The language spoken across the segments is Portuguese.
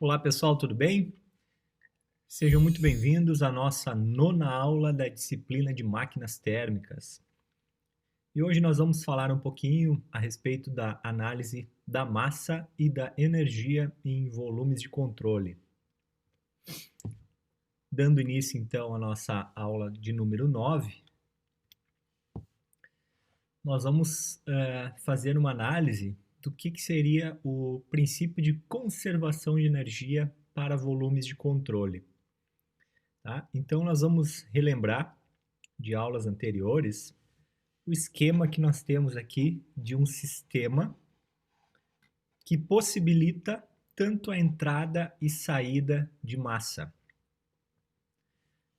Olá pessoal, tudo bem? Sejam muito bem-vindos à nossa nona aula da disciplina de máquinas térmicas. E hoje nós vamos falar um pouquinho a respeito da análise da massa e da energia em volumes de controle. Dando início então à nossa aula de número 9, nós vamos fazer uma análise do que seria o princípio de conservação de energia para volumes de controle. Tá? Então, nós vamos relembrar de aulas anteriores o esquema que nós temos aqui de um sistema que possibilita tanto a entrada e saída de massa.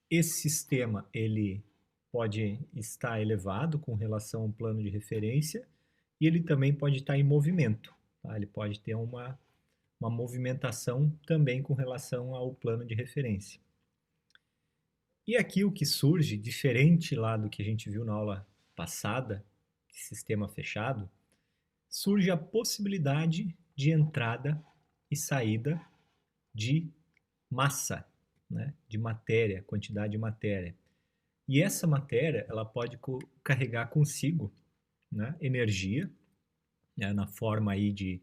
Esse sistema ele pode estar elevado com relação ao plano de referência e ele também pode estar em movimento. Tá? Ele pode ter uma movimentação também com relação ao plano de referência. E aqui o que surge, diferente lá do que a gente viu na aula passada, de sistema fechado, surge a possibilidade de entrada e saída de massa, né? De matéria, quantidade de matéria. E essa matéria ela pode carregar consigo, né, energia, né, na forma aí de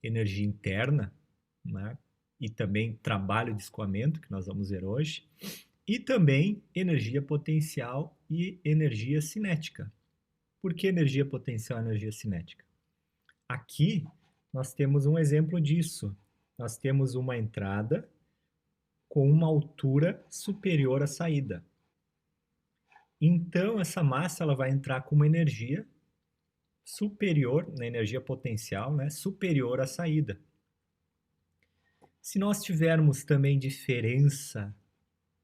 energia interna, né, e também trabalho de escoamento, que nós vamos ver hoje, e também energia potencial e energia cinética. Por que energia potencial e energia cinética? Aqui nós temos um exemplo disso. Nós temos uma entrada com uma altura superior à saída. Então essa massa ela vai entrar com uma energia superior, na energia potencial, né, superior à saída. Se nós tivermos também diferença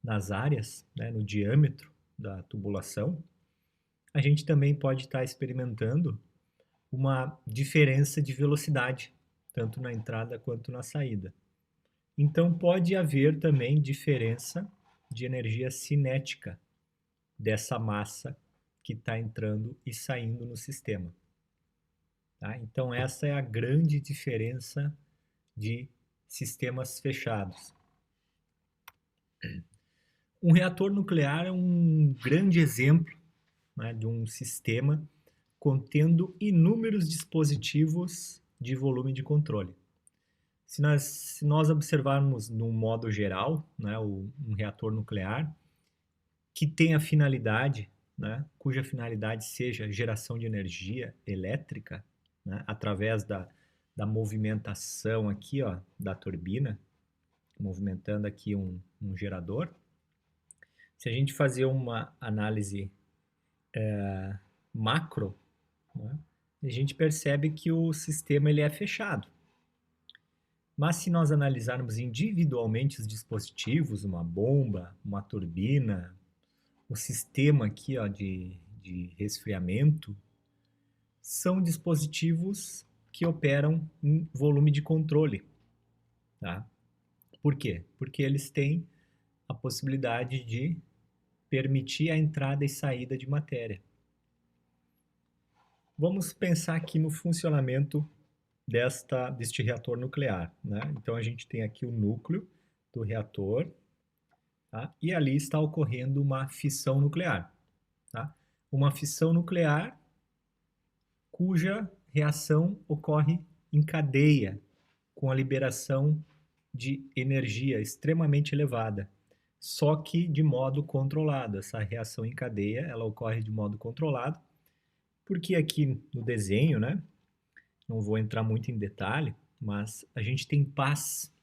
nas áreas, né, no diâmetro da tubulação, a gente também pode estar experimentando uma diferença de velocidade, tanto na entrada quanto na saída. Então pode haver também diferença de energia cinética dessa massa que está entrando e saindo no sistema. Tá? Então essa é a grande diferença de sistemas fechados. Um reator nuclear é um grande exemplo, né, de um sistema contendo inúmeros dispositivos de volume de controle. Se nós observarmos no modo geral, né, um reator nuclear, que tem a finalidade, né, cuja finalidade seja geração de energia elétrica, né, através da movimentação aqui, ó, da turbina, movimentando aqui um gerador. Se a gente fazer uma análise macro, né, a gente percebe que o sistema ele é fechado. Mas se nós analisarmos individualmente os dispositivos, uma bomba, uma turbina, o sistema aqui ó, de resfriamento, são dispositivos que operam em volume de controle. Tá? Por quê? Porque eles têm a possibilidade de permitir a entrada e saída de matéria. Vamos pensar aqui no funcionamento deste reator nuclear. Né? Então a gente tem aqui o núcleo do reator, tá? E ali está ocorrendo uma fissão nuclear. Tá? Uma fissão nuclear cuja reação ocorre em cadeia, com a liberação de energia extremamente elevada, só que de modo controlado. Essa reação em cadeia ela ocorre de modo controlado, porque aqui no desenho, né, não vou entrar muito em detalhe, mas a gente tem pás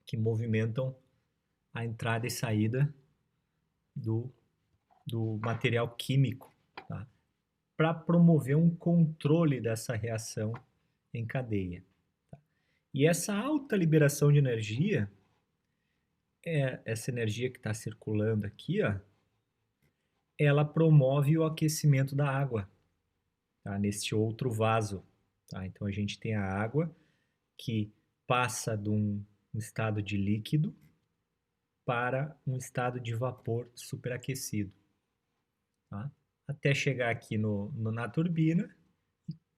que movimentam a entrada e saída do material químico, tá? Para promover um controle dessa reação em cadeia. Tá? E essa alta liberação de energia, essa energia que está circulando aqui, ó, ela promove o aquecimento da água, tá? Neste outro vaso. Tá? Então a gente tem a água que passa de um estado de líquido para um estado de vapor superaquecido. Tá? Até chegar aqui na turbina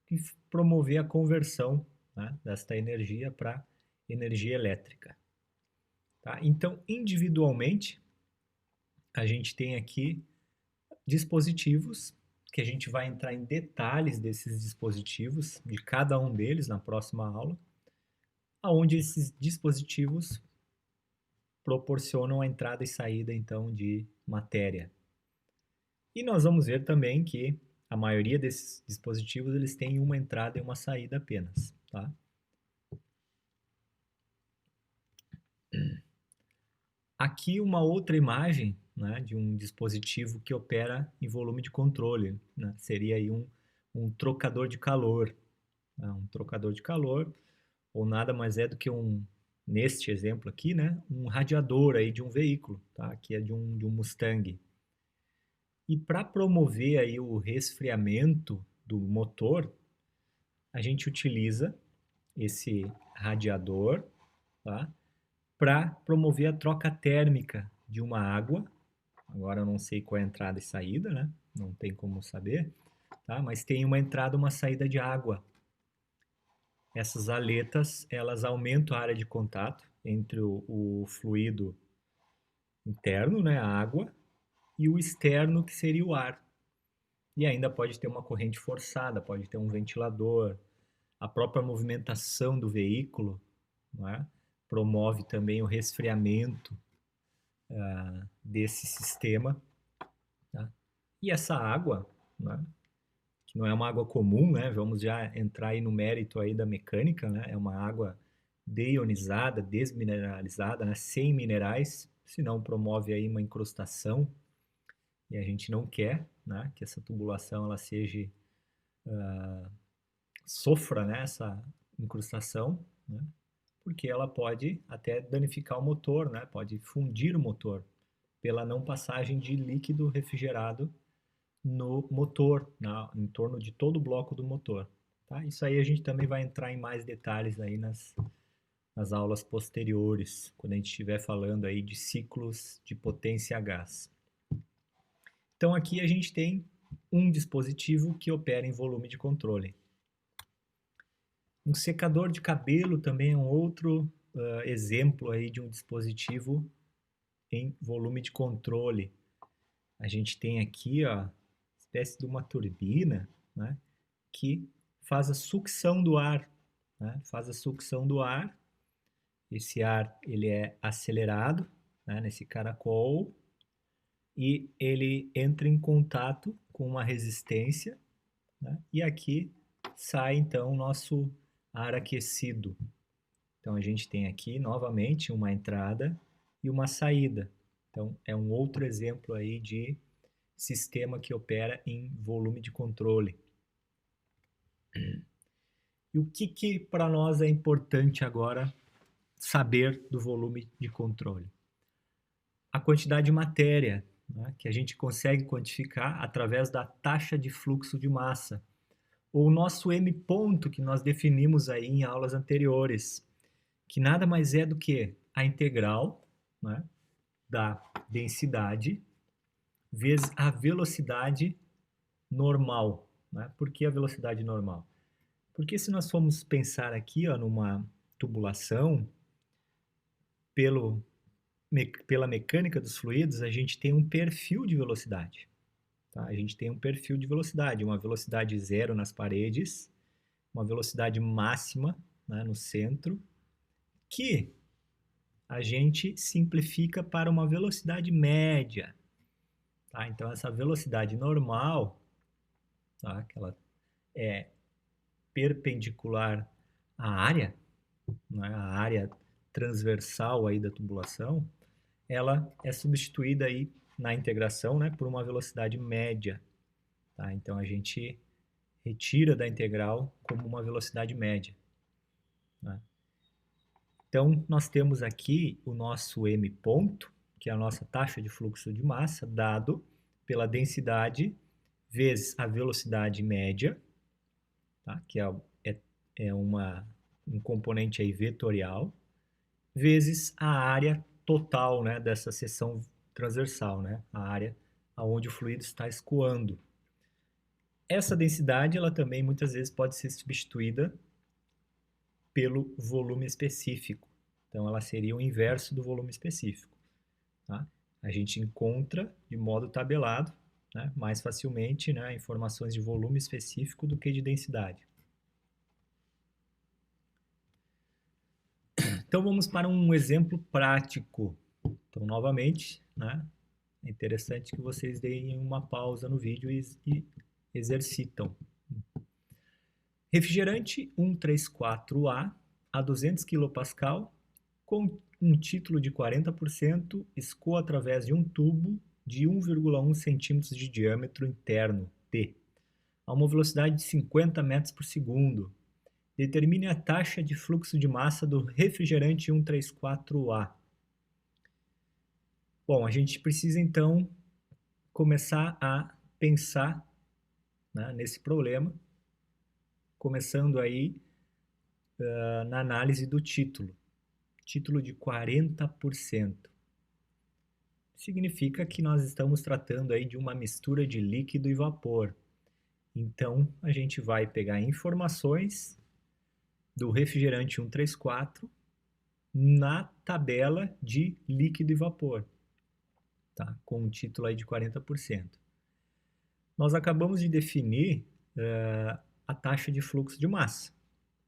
e promover a conversão, né, desta energia para energia elétrica. Tá? Então, individualmente, a gente tem aqui dispositivos, que a gente vai entrar em detalhes desses dispositivos, de cada um deles na próxima aula, aonde esses dispositivos proporcionam a entrada e saída, então, de matéria. E nós vamos ver também que a maioria desses dispositivos eles têm uma entrada e uma saída apenas, tá? Aqui uma outra imagem, né, de um dispositivo que opera em volume de controle, né? Seria aí um trocador de calor, né? Um trocador de calor, ou nada mais é do que neste exemplo aqui, né, um radiador aí de um veículo, tá? Que é de um Mustang. E para promover aí o resfriamento do motor, a gente utiliza esse radiador, tá? Para promover a troca térmica de uma água. Agora eu não sei qual é a entrada e saída, né? Não tem como saber, tá? Mas tem uma entrada e uma saída de água. Essas aletas, elas aumentam a área de contato entre o fluido interno, né, a água, e o externo, que seria o ar. E ainda pode ter uma corrente forçada, pode ter um ventilador, a própria movimentação do veículo, não é? Promove também o resfriamento desse sistema. Tá? E essa água, né, que não é uma água comum, né? Vamos já entrar aí no mérito aí da mecânica, né? É uma água deionizada, desmineralizada, né? Sem minerais, senão promove aí uma incrustação e a gente não quer, né? Que essa tubulação ela seja sofra, né? Essa incrustação, né? Porque ela pode até danificar o motor, né? Pode fundir o motor pela não passagem de líquido refrigerado no motor, em torno de todo o bloco do motor. Tá? Isso aí a gente também vai entrar em mais detalhes aí nas aulas posteriores, quando a gente estiver falando aí de ciclos de potência a gás. Então aqui a gente tem um dispositivo que opera em volume de controle. Um secador de cabelo também é um outro exemplo aí de um dispositivo em volume de controle. A gente tem aqui, ó, espécie de uma turbina, né, que faz a sucção do ar, né, faz a sucção do ar. Esse ar ele é acelerado, né, nesse caracol e ele entra em contato com uma resistência, né, e aqui sai então o nosso ar aquecido. Então a gente tem aqui novamente uma entrada e uma saída. Então é um outro exemplo aí de sistema que opera em volume de controle. E o que para nós é importante agora saber do volume de controle? A quantidade de matéria, né, que a gente consegue quantificar através da taxa de fluxo de massa, ou o nosso M ponto que nós definimos aí em aulas anteriores, que nada mais é do que a integral, né, da densidade vezes a velocidade normal. Né? Por que a velocidade normal? Porque se nós formos pensar aqui, ó, numa tubulação, pela mecânica dos fluidos, a gente tem um perfil de velocidade. Tá? A gente tem um perfil de velocidade, uma velocidade zero nas paredes, uma velocidade máxima, né, no centro, que a gente simplifica para uma velocidade média. Tá? Então, essa velocidade normal, tá, que ela é perpendicular à área, né, a área transversal aí da tubulação, ela é substituída aí na integração, né, por uma velocidade média. Tá? Então a gente retira da integral como uma velocidade média. Né? Então nós temos aqui o nosso m ponto, que é a nossa taxa de fluxo de massa, dado pela densidade vezes a velocidade média, tá? Que é um componente aí vetorial, vezes a área total, né, dessa seção transversal, né, a área aonde o fluido está escoando. Essa densidade, ela também muitas vezes pode ser substituída pelo volume específico. Então, ela seria o inverso do volume específico. Tá? A gente encontra de modo tabelado, né, mais facilmente, né, informações de volume específico do que de densidade. Então, vamos para um exemplo prático. Então, novamente, né, é interessante que vocês deem uma pausa no vídeo e exercitam. Refrigerante 134A a 200 kPa com um título de 40% escoa através de um tubo de 1,1 cm de diâmetro interno, T, a uma velocidade de 50 metros por segundo. Determine a taxa de fluxo de massa do refrigerante 134A. Bom, a gente precisa então começar a pensar, né, nesse problema, começando aí na análise do título. Título de 40%. Significa que nós estamos tratando aí de uma mistura de líquido e vapor. Então, a gente vai pegar informações do refrigerante 134 na tabela de líquido e vapor, tá? Com um título aí de 40%. Nós acabamos de definir a taxa de fluxo de massa,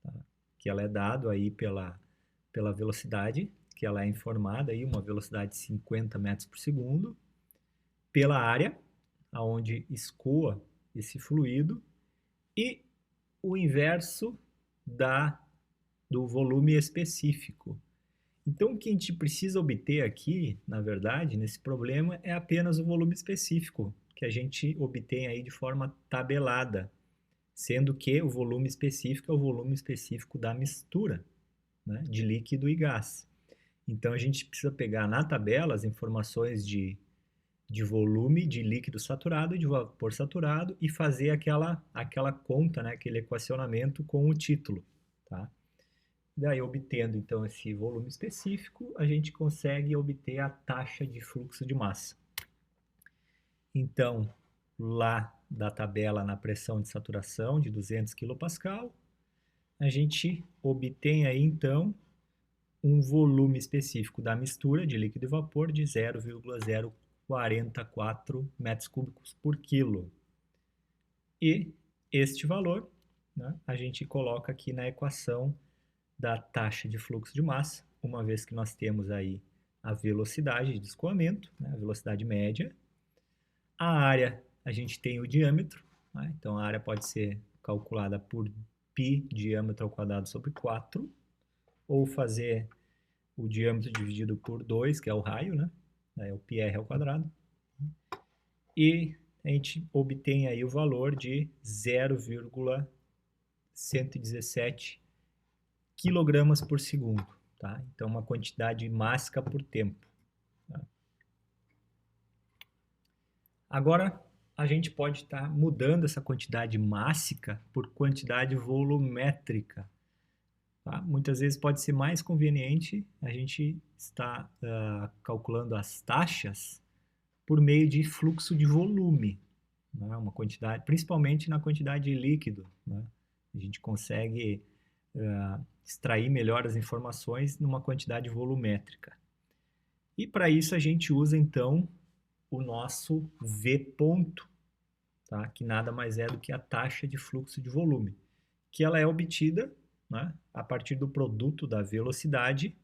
tá? Que ela é dado aí pela velocidade, que ela é informada aí, uma velocidade de 50 metros por segundo, pela área, aonde escoa esse fluido, e o inverso do volume específico. Então, o que a gente precisa obter aqui, na verdade, nesse problema, é apenas o volume específico, que a gente obtém aí de forma tabelada, sendo que o volume específico é o volume específico da mistura, né, de líquido e gás. Então, a gente precisa pegar na tabela as informações de volume de líquido saturado e de vapor saturado e fazer aquela conta, né, aquele equacionamento com o título. Tá? Daí, obtendo então esse volume específico, a gente consegue obter a taxa de fluxo de massa. Então, lá da tabela na pressão de saturação de 200 kPa, a gente obtém aí então um volume específico da mistura de líquido e vapor de 0,044 metros cúbicos por quilo. E este valor, né, a gente coloca aqui na equação da taxa de fluxo de massa, uma vez que nós temos aí a velocidade de escoamento, né, a velocidade média. A área, a gente tem o diâmetro, né, então a área pode ser calculada por π diâmetro ao quadrado sobre 4, ou fazer o diâmetro dividido por 2, que é o raio, né? É o πr ao quadrado. E a gente obtém aí o valor de 0,117 quilogramas por segundo, tá? Então, uma quantidade mássica por tempo. Tá? Agora, a gente pode estar mudando essa quantidade mássica por quantidade volumétrica. Tá? Muitas vezes pode ser mais conveniente a gente estar calculando as taxas por meio de fluxo de volume, né? Uma quantidade, principalmente na quantidade de líquido, né? A gente consegue extrair melhor as informações numa quantidade volumétrica. E para isso a gente usa então o nosso V ponto, tá? Que nada mais é do que a taxa de fluxo de volume, que ela é obtida, né, a partir do produto da velocidade,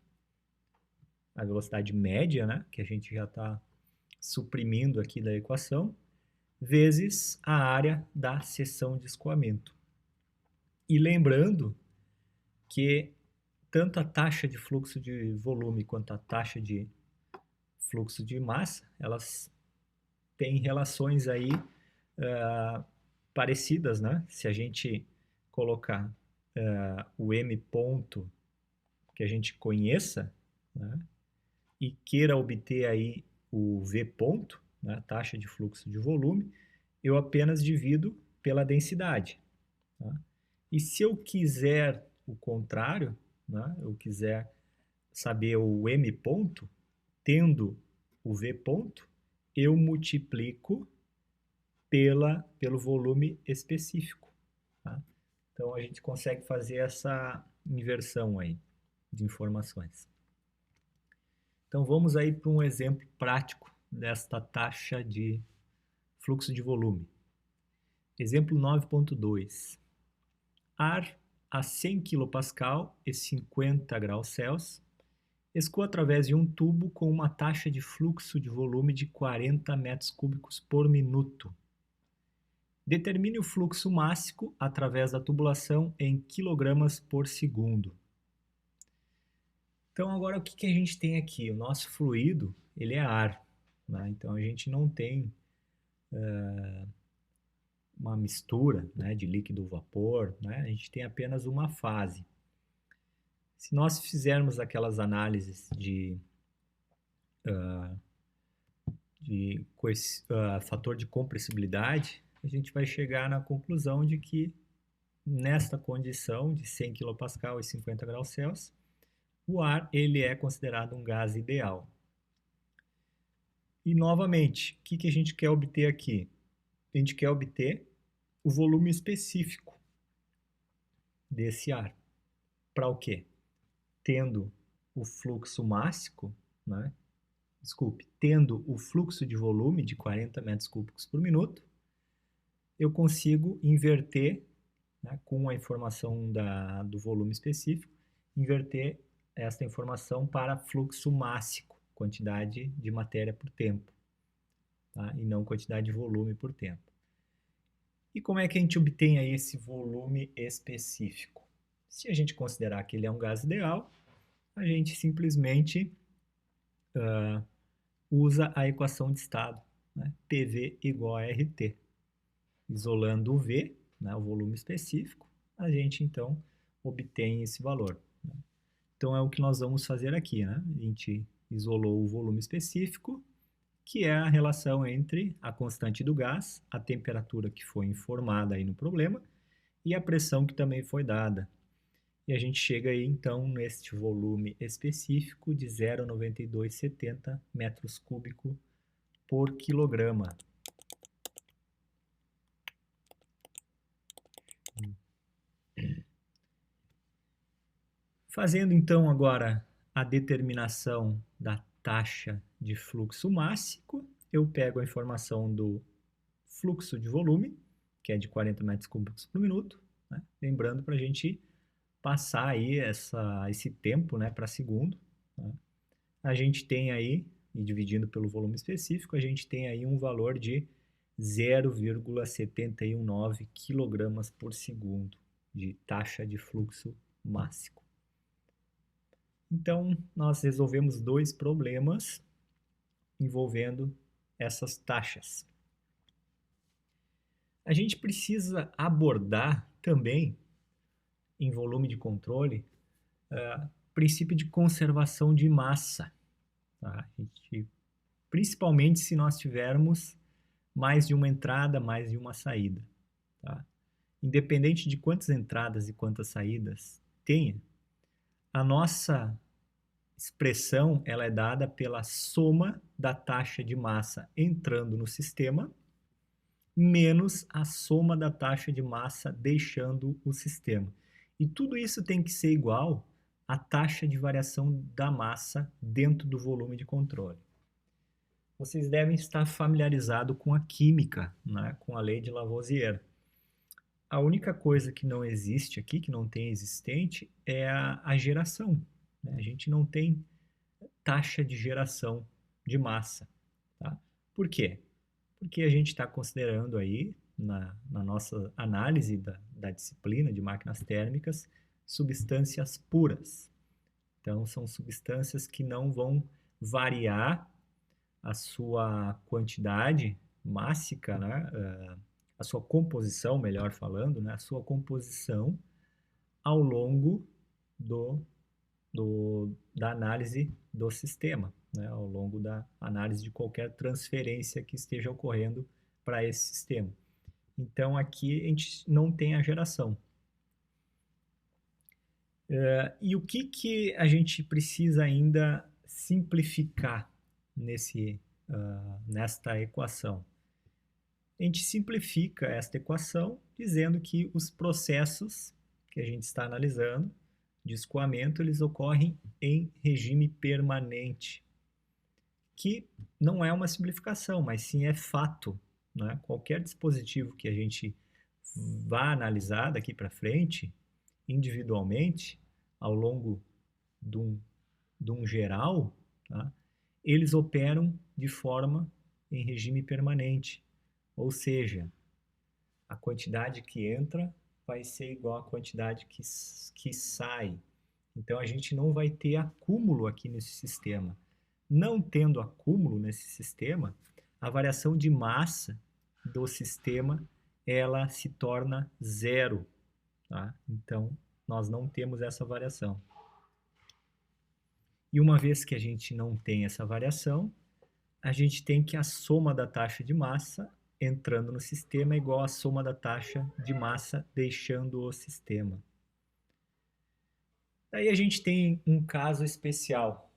a velocidade média, né, que a gente já está suprimindo aqui da equação, vezes a área da seção de escoamento. E lembrando que tanto a taxa de fluxo de volume quanto a taxa de fluxo de massa, elas têm relações aí parecidas, né? Se a gente colocar o M ponto que a gente conheça, né, e queira obter aí o V ponto, né, taxa de fluxo de volume, eu apenas divido pela densidade. Tá? E se eu quiser o contrário, né, eu quiser saber o M ponto, tendo o V ponto, eu multiplico pelo volume específico. Tá? Então, a gente consegue fazer essa inversão aí de informações. Então vamos aí para um exemplo prático desta taxa de fluxo de volume. Exemplo 9.2. Ar a 100 kPa e 50 graus Celsius escoa através de um tubo com uma taxa de fluxo de volume de 40 metros cúbicos por minuto. Determine o fluxo máximo através da tubulação em quilogramas por segundo. Então agora o que a gente tem aqui? O nosso fluido, ele é ar, né? Então a gente não tem uma mistura, né, de líquido-vapor, né? A gente tem apenas uma fase. Se nós fizermos aquelas análises de fator de compressibilidade, a gente vai chegar na conclusão de que nesta condição de 100 kPa e 50 graus Celsius, o ar ele é considerado um gás ideal. E novamente, o que a gente quer obter aqui? A gente quer obter o volume específico desse ar. Para o quê? Tendo o fluxo máximo, né? Tendo o fluxo de volume de 40 metros cúbicos por minuto, eu consigo inverter, né, com a informação do volume específico, inverter esta informação para fluxo máximo, quantidade de matéria por tempo, tá? E não quantidade de volume por tempo. E como é que a gente obtém aí esse volume específico? Se a gente considerar que ele é um gás ideal, a gente simplesmente usa a equação de estado, né? PV igual a RT. Isolando o V, né, o volume específico, a gente então obtém esse valor, né? Então é o que nós vamos fazer aqui, né? A gente isolou o volume específico, que é a relação entre a constante do gás, a temperatura que foi informada aí no problema, e a pressão que também foi dada. E a gente chega aí então neste volume específico de 0,9270 metros cúbicos por quilograma. Fazendo então agora a determinação da taxa de fluxo máximo, eu pego a informação do fluxo de volume, que é de 40 metros cúbicos por minuto, né? Lembrando para a gente passar aí esse tempo, né, para segundo, né? A gente tem aí, e dividindo pelo volume específico, a gente tem aí um valor de 0,719 kg por segundo de taxa de fluxo máximo. Então, nós resolvemos dois problemas envolvendo essas taxas. A gente precisa abordar também, em volume de controle, princípio de conservação de massa, tá? Principalmente se nós tivermos mais de uma entrada, mais de uma saída, tá? Independente de quantas entradas e quantas saídas tenha, a nossa expressão ela é dada pela soma da taxa de massa entrando no sistema menos a soma da taxa de massa deixando o sistema. E tudo isso tem que ser igual à taxa de variação da massa dentro do volume de controle. Vocês devem estar familiarizados com a química, né? Com a lei de Lavoisier. A única coisa que não existe aqui, que não tem existente, é a geração, né? A gente não tem taxa de geração de massa, tá? Por quê? Porque a gente está considerando aí, na nossa análise da disciplina de máquinas térmicas, substâncias puras. Então, são substâncias que não vão variar a sua quantidade mássica, né? A sua composição, melhor falando, né? A sua composição ao longo da análise do sistema, né? Ao longo da análise de qualquer transferência que esteja ocorrendo para esse sistema. Então, aqui a gente não tem a geração. E o que a gente precisa ainda simplificar nesta equação? A gente simplifica esta equação dizendo que os processos que a gente está analisando de escoamento, eles ocorrem em regime permanente. que não é uma simplificação, mas sim é fato, né? Qualquer dispositivo que a gente vá analisar daqui para frente, individualmente, ao longo de um geral, tá? Eles operam de forma em regime permanente, ou seja, a quantidade que entra vai ser igual à quantidade que sai. Então a gente não vai ter acúmulo aqui nesse sistema. Não tendo acúmulo nesse sistema, a variação de massa do sistema ela se torna zero, tá? Então nós não temos essa variação. E uma vez que a gente não tem essa variação, a gente tem que a soma da taxa de massa entrando no sistema é igual à soma da taxa de massa deixando o sistema. Daí a gente tem um caso especial,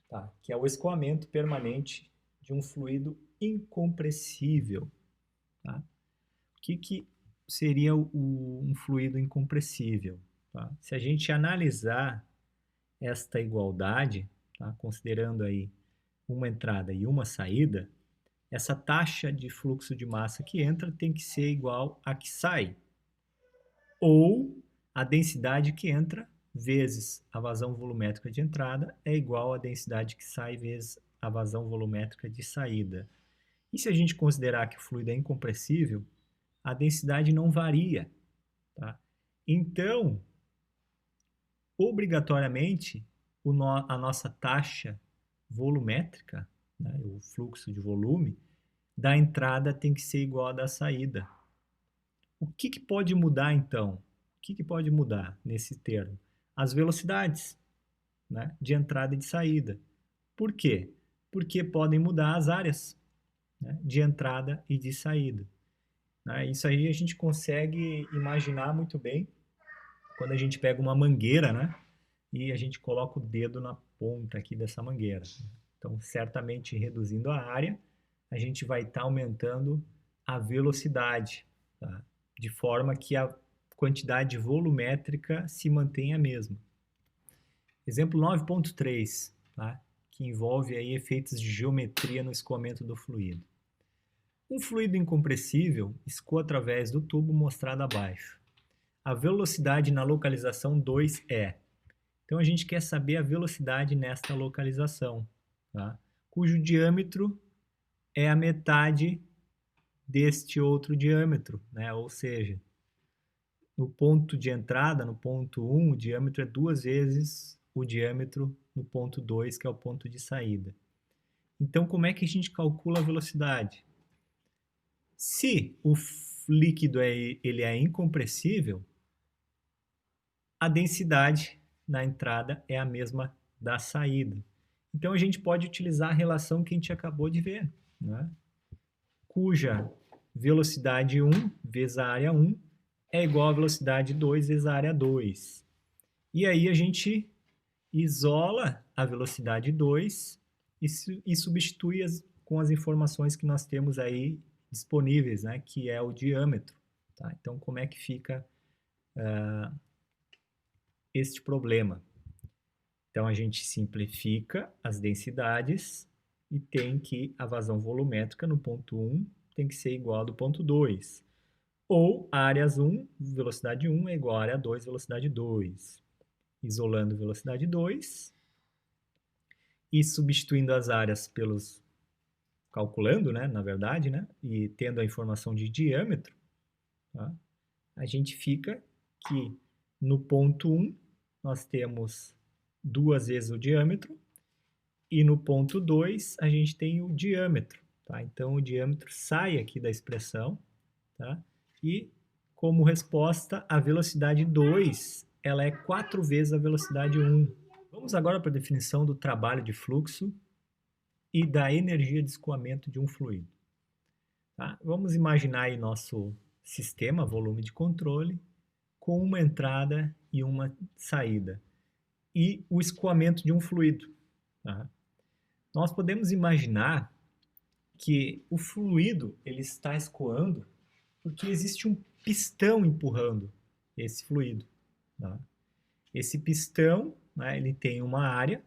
tá? Que é o escoamento permanente de um fluido incompressível. Tá? O que seria um fluido incompressível? Tá? Se a gente analisar esta igualdade, tá? Considerando aí uma entrada e uma saída, essa taxa de fluxo de massa que entra tem que ser igual à que sai, ou a densidade que entra vezes a vazão volumétrica de entrada é igual à densidade que sai vezes a vazão volumétrica de saída. E se a gente considerar que o fluido é incompressível, a densidade não varia. Tá? Então, obrigatoriamente, a nossa taxa volumétrica, né, o fluxo de volume, da entrada tem que ser igual à da saída. O que pode mudar, então? O que pode mudar nesse termo? As velocidades, né, de entrada e de saída. Por quê? Porque podem mudar as áreas, né, de entrada e de saída. Né? Isso aí a gente consegue imaginar muito bem quando a gente pega uma mangueira, né, e a gente coloca o dedo na ponta aqui dessa mangueira. Então, certamente reduzindo a área, a gente vai estar aumentando a velocidade, tá? De forma que a quantidade volumétrica se mantenha a mesma. Exemplo 9.3, tá? Que envolve aí efeitos de geometria no escoamento do fluido. Um fluido incompressível escoa através do tubo mostrado abaixo. A velocidade na localização 2 é. Então a gente quer saber a velocidade nesta localização, tá? Cujo diâmetro é a metade deste outro diâmetro, né? Ou seja, no ponto de entrada, no ponto 1, o diâmetro é 2 vezes o diâmetro no ponto 2, que é o ponto de saída. Então, como é que a gente calcula a velocidade? Se o líquido ele é incompressível, a densidade na entrada é a mesma da saída. Então, a gente pode utilizar a relação que a gente acabou de ver, né? Cuja velocidade 1 vezes a área 1 é igual à velocidade 2 vezes a área 2. E aí a gente isola a velocidade 2 e substitui com as informações que nós temos aí disponíveis, né, que é o diâmetro. Tá? Então, como é que fica este problema? Então, a gente simplifica as densidades e tem que a vazão volumétrica no ponto 1 tem que ser igual ao do ponto 2. Ou áreas 1, velocidade 1 é igual a área 2, velocidade 2. Isolando velocidade 2 e substituindo as áreas pelos... calculando, né, na verdade, né, e tendo a informação de diâmetro, tá? A gente fica que no ponto 1 nós temos 2 vezes o diâmetro e no ponto 2 a gente tem o diâmetro. Tá? Então o diâmetro sai aqui da expressão, tá? E como resposta a velocidade 2 ela é 4 vezes a velocidade 1. Vamos agora para a definição do trabalho de fluxo e da energia de escoamento de um fluido. Tá? Vamos imaginar aí nosso sistema, volume de controle, com uma entrada e uma saída, e o escoamento de um fluido. Tá? Nós podemos imaginar que o fluido ele está escoando porque existe um pistão empurrando esse fluido. Tá? Esse pistão, né, ele tem uma área,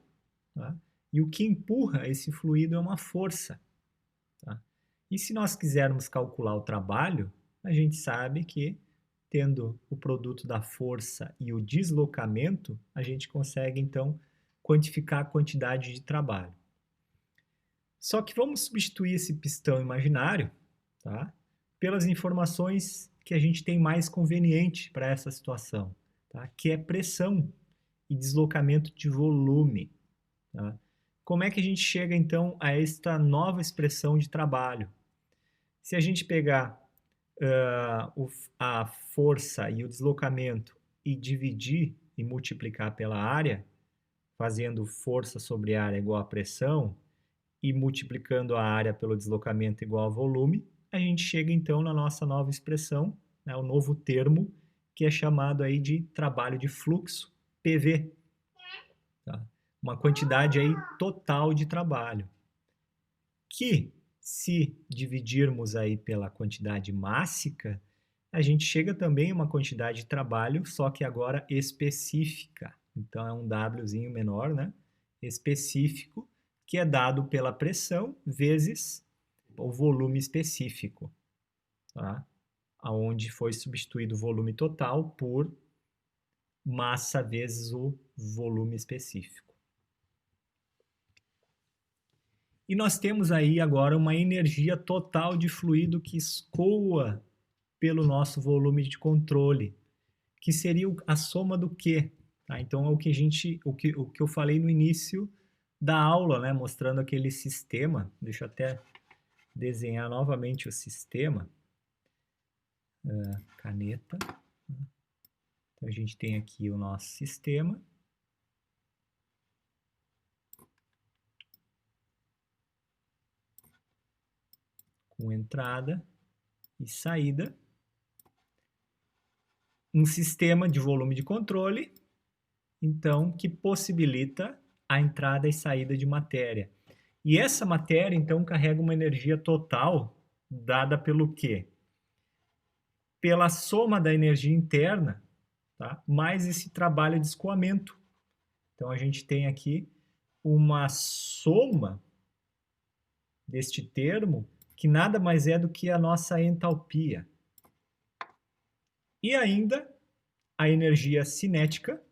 tá? E o que empurra esse fluido é uma força. Tá? E se nós quisermos calcular o trabalho, a gente sabe que, tendo o produto da força e o deslocamento, a gente consegue, então, quantificar a quantidade de trabalho. Só que vamos substituir esse pistão imaginário, tá? Pelas informações que a gente tem mais conveniente para essa situação, tá? Que é pressão e deslocamento de volume. Tá? Como é que a gente chega, então, a esta nova expressão de trabalho? Se a gente pegar a força e o deslocamento e dividir e multiplicar pela área, fazendo força sobre área igual a pressão, e multiplicando a área pelo deslocamento igual a volume, a gente chega então na nossa nova expressão, né, o novo termo, que é chamado aí de trabalho de fluxo, PV. Tá? Uma quantidade aí total de trabalho. Que, se dividirmos aí pela quantidade mássica, a gente chega também a uma quantidade de trabalho, só que agora específica. Então, é um Wzinho menor, né? Específico, que é dado pela pressão vezes o volume específico, tá? Onde foi substituído o volume total por massa vezes o volume específico. E nós temos aí agora uma energia total de fluido que escoa pelo nosso volume de controle, que seria a soma do quê? Tá? Então, é o que eu falei no início da aula, né? Mostrando aquele sistema. Deixa eu até desenhar novamente o sistema. Caneta. Então, a gente tem aqui o nosso sistema. Com entrada e saída. Um sistema de volume de controle, então, que possibilita a entrada e saída de matéria. E essa matéria, então, carrega uma energia total dada pelo quê? Pela soma da energia interna, tá? Mais esse trabalho de escoamento. Então, a gente tem aqui uma soma deste termo, que nada mais é do que a nossa entalpia. E ainda a energia cinética,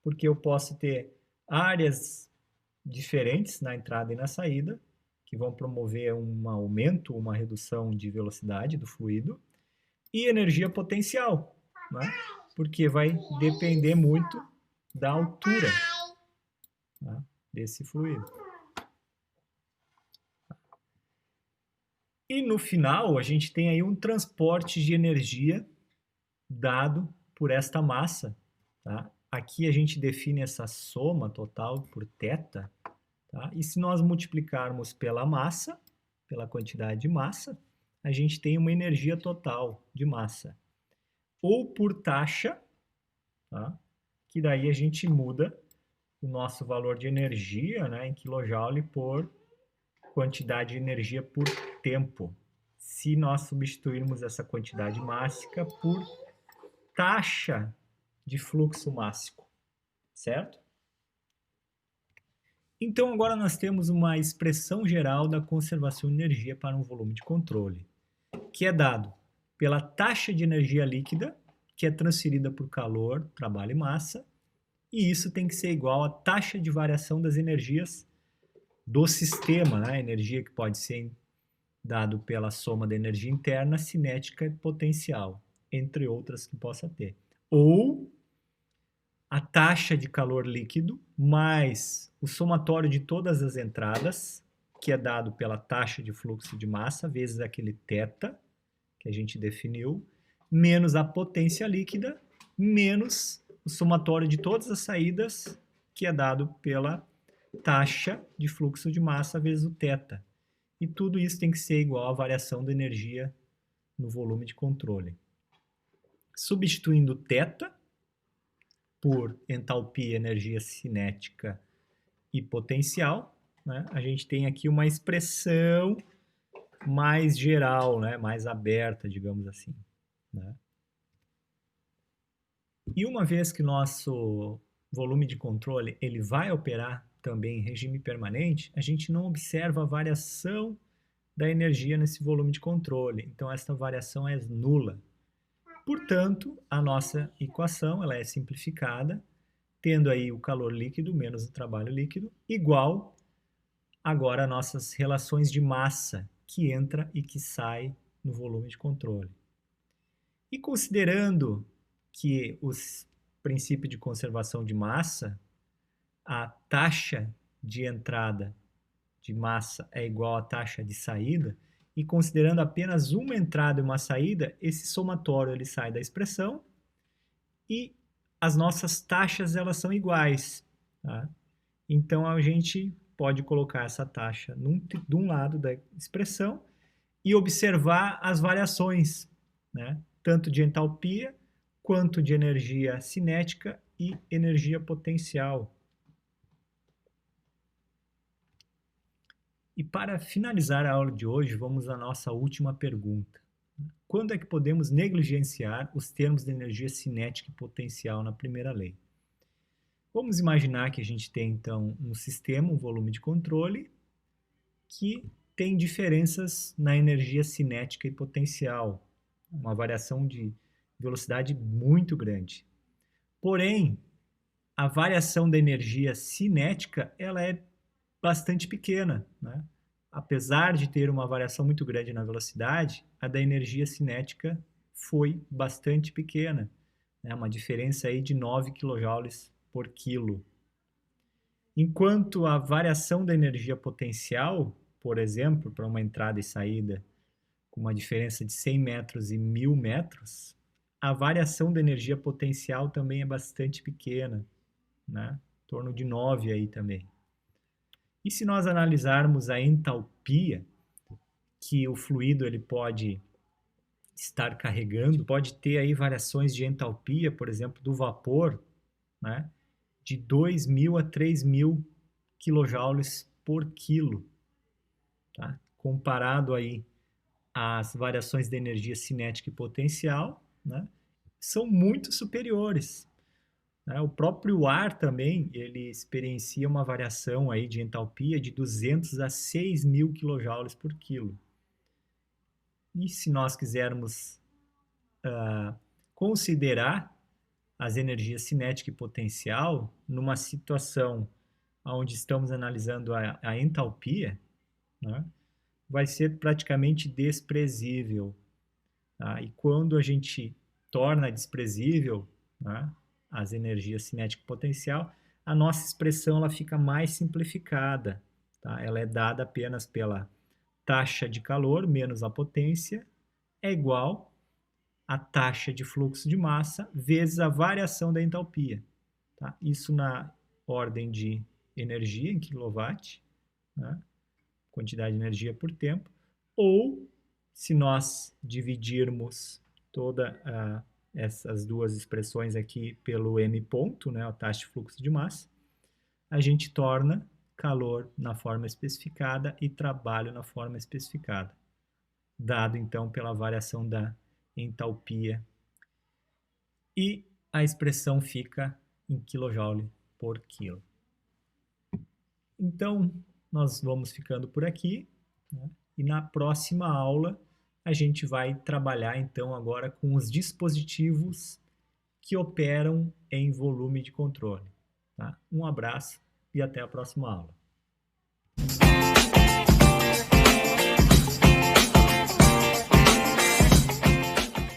porque eu posso ter áreas diferentes na entrada e na saída, que vão promover um aumento, uma redução de velocidade do fluido, e energia potencial, né? Porque vai depender muito da altura, tá, desse fluido. E no final, a gente tem aí um transporte de energia dado por esta massa. Tá? Aqui a gente define essa soma total por θ. Tá? E se nós multiplicarmos pela massa, pela quantidade de massa, a gente tem uma energia total de massa. Ou por taxa, tá? Que daí a gente muda o nosso valor de energia, né, em kJ por quantidade de energia por tempo. Se nós substituirmos essa quantidade mássica por taxa de fluxo mássico, certo? Então, agora nós temos uma expressão geral da conservação de energia para um volume de controle, que é dado pela taxa de energia líquida, que é transferida por calor, trabalho e massa, e isso tem que ser igual à taxa de variação das energias do sistema, né? Energia que pode ser dado pela soma da energia interna, cinética e potencial, entre outras que possa ter. Ou a taxa de calor líquido mais o somatório de todas as entradas, que é dado pela taxa de fluxo de massa, vezes aquele θ, que a gente definiu, menos a potência líquida, menos o somatório de todas as saídas, que é dado pela taxa de fluxo de massa vezes o θ. E tudo isso tem que ser igual à variação da energia no volume de controle. Substituindo θ por entalpia, energia cinética e potencial, né, a gente tem aqui uma expressão mais geral, né, mais aberta, digamos assim. Né? E uma vez que nosso volume de controle ele vai operar também em regime permanente, a gente não observa a variação da energia nesse volume de controle. Então, essa variação é nula. Portanto, a nossa equação ela é simplificada, tendo aí o calor líquido menos o trabalho líquido, igual agora as nossas relações de massa que entra e que sai no volume de controle. E considerando que os princípios de conservação de massa, a taxa de entrada de massa é igual à taxa de saída, e considerando apenas uma entrada e uma saída, esse somatório ele sai da expressão e as nossas taxas elas são iguais. Tá? Então a gente pode colocar essa taxa de um lado da expressão e observar as variações, né? Tanto de entalpia quanto de energia cinética e energia potencial. E para finalizar a aula de hoje, vamos à nossa última pergunta. Quando é que podemos negligenciar os termos de energia cinética e potencial na primeira lei? Vamos imaginar que a gente tem, então, um sistema, um volume de controle, que tem diferenças na energia cinética e potencial, uma variação de velocidade muito grande. Porém, a variação da energia cinética ela é bastante pequena, né? Apesar de ter uma variação muito grande na velocidade, a da energia cinética foi bastante pequena, né? Uma diferença aí de 9 kJ por quilo. Enquanto a variação da energia potencial, por exemplo, para uma entrada e saída com uma diferença de 100 metros e 1000 metros, a variação da energia potencial também é bastante pequena, né? Em torno de 9 aí também. E se nós analisarmos a entalpia, que o fluido ele pode estar carregando, pode ter aí variações de entalpia, por exemplo, do vapor, né? De 2.000 a 3.000 kJ por quilo, tá? Comparado aí às variações de energia cinética e potencial, né? São muito superiores. O próprio ar também, ele experiencia uma variação aí de entalpia de 200 a 6.000 kJ por quilo. E se nós quisermos considerar as energias cinética e potencial numa situação onde estamos analisando a entalpia, né, vai ser praticamente desprezível. Tá? E quando a gente torna desprezível, né, as energias cinética e potencial, a nossa expressão ela fica mais simplificada. Tá? Ela é dada apenas pela taxa de calor menos a potência é igual a taxa de fluxo de massa vezes a variação da entalpia. Tá? Isso na ordem de energia em quilowatt, né? Quantidade de energia por tempo, ou se nós dividirmos todas essas duas expressões aqui pelo m ponto, né, a taxa de fluxo de massa, a gente torna calor na forma especificada e trabalho na forma especificada, dado então pela variação da entalpia. E a expressão fica em kJ por quilo. Então, nós vamos ficando por aqui, né? E na próxima aula a gente vai trabalhar então agora com os dispositivos que operam em volume de controle. Tá? Um abraço e até a próxima aula.